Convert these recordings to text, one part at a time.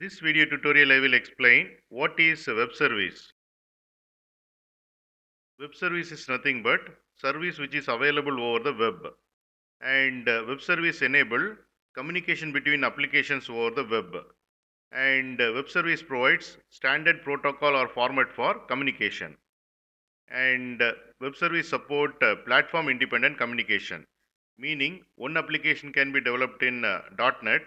This video tutorial I will explain what is a web service. Web service is nothing but service which is available over the web, and web service enable communication between applications over the web, and web service provides standard protocol or format for communication, and web service support platform independent communication, meaning one application can be developed in .NET,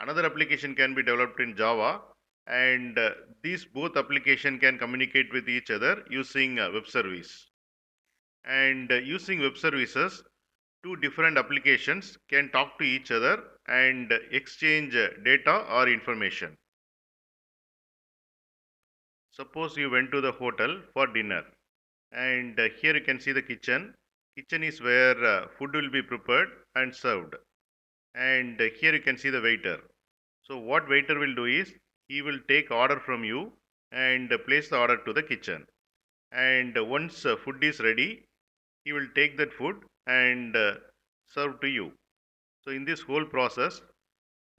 another application can be developed in Java, and these both application can communicate with each other using web service. And using web services, two different applications can talk to each other and exchange data or information. Suppose you went to the hotel for dinner, and here you can see the kitchen. Kitchen is where food will be prepared and served, and here you can see the waiter. So what waiter will do is he will take order from you and place the order to the kitchen, and once food is ready, he will take that food and serve to you. So in this whole process,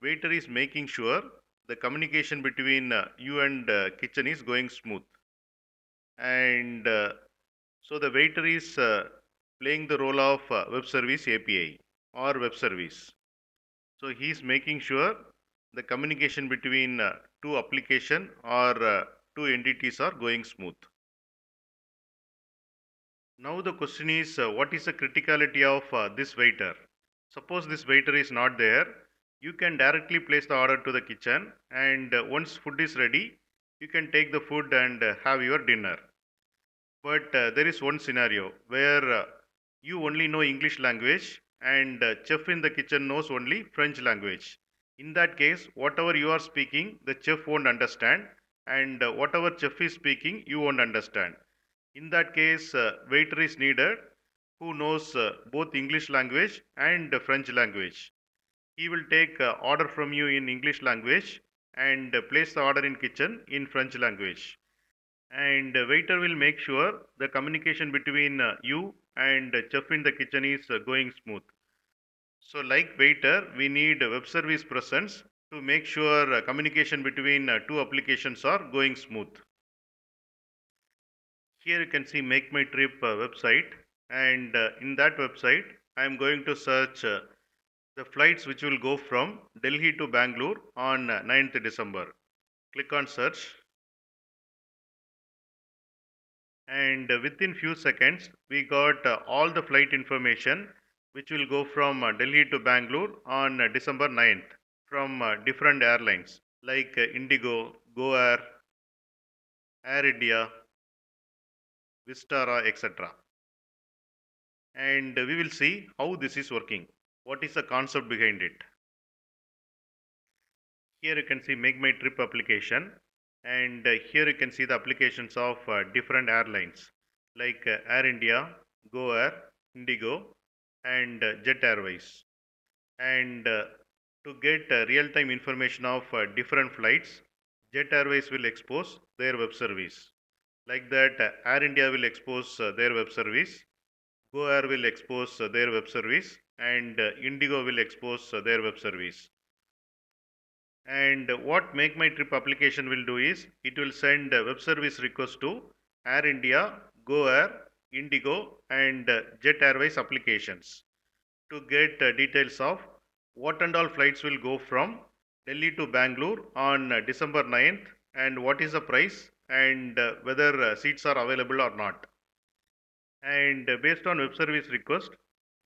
waiter is making sure the communication between you and kitchen is going smooth, and so the waiter is playing the role of web service API or web service. So he is making sure the communication between two application or two entities are going smooth. Now the question is, what is the criticality of this waiter? Suppose this waiter is not there, you can directly place the order to the kitchen, and once food is ready, you can take the food and have your dinner. But there is one scenario where you only know English language, and chef in the kitchen knows only French language. In that case, whatever you are speaking, the chef won't understand, and whatever chef is speaking, you won't understand. In that case, waiter is needed who knows both English language and French language. He will take order from you in English language and place the order in kitchen in French language. And waiter will make sure the communication between you and chef in the kitchen is going smooth. So like waiter, we need a web service presence to make sure communication between two applications are going smooth. Here you can see Make My Trip website, and in that website I am going to search the flights which will go from Delhi to Bangalore on 9th December. Click on search, and within few seconds we got all the flight information which will go from Delhi to Bangalore on December 9th from different airlines like Indigo, Go Air, Air India, Vistara, etc. And we will see how this is working. What is the concept behind it? Here you can see Make My Trip application, and here you can see the applications of different airlines like Air India, Go Air, Indigo, and Jet Airways. And to get real-time information of different flights, Jet Airways will expose their web service. Like that, Air India will expose their web service, Go Air will expose their web service, and Indigo will expose their web service. And what Make My Trip application will do is it will send a web service request to Air India, Go Air, Indigo, and Jet Airways applications to get details of what and all flights will go from Delhi to Bangalore on December 9th, and what is the price, and whether seats are available or not. And based on web service request,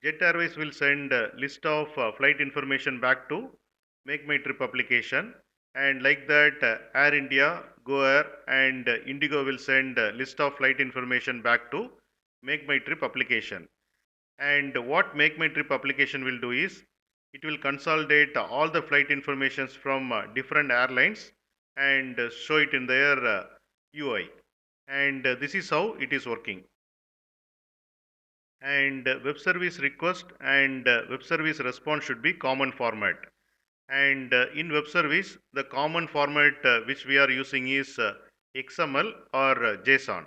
Jet Airways will send a list of flight information back to Make My Trip application, and like that Air India, Go Air, and Indigo will send a list of flight information back to Make My Trip application. And what Make My Trip application will do is it will consolidate all the flight informations from different airlines and show it in their UI. And this is how it is working. And web service request and web service response should be common format. And in web service, the common format which we are using is XML or JSON.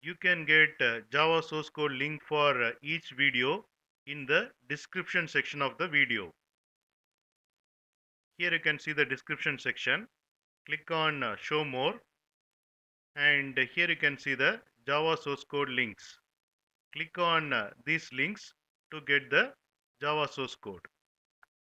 You can get Java source code link for each video in the description section of the video. Here you can see the description section. Click on show more, and here you can see the Java source code links. Click on these links to get the Java source code.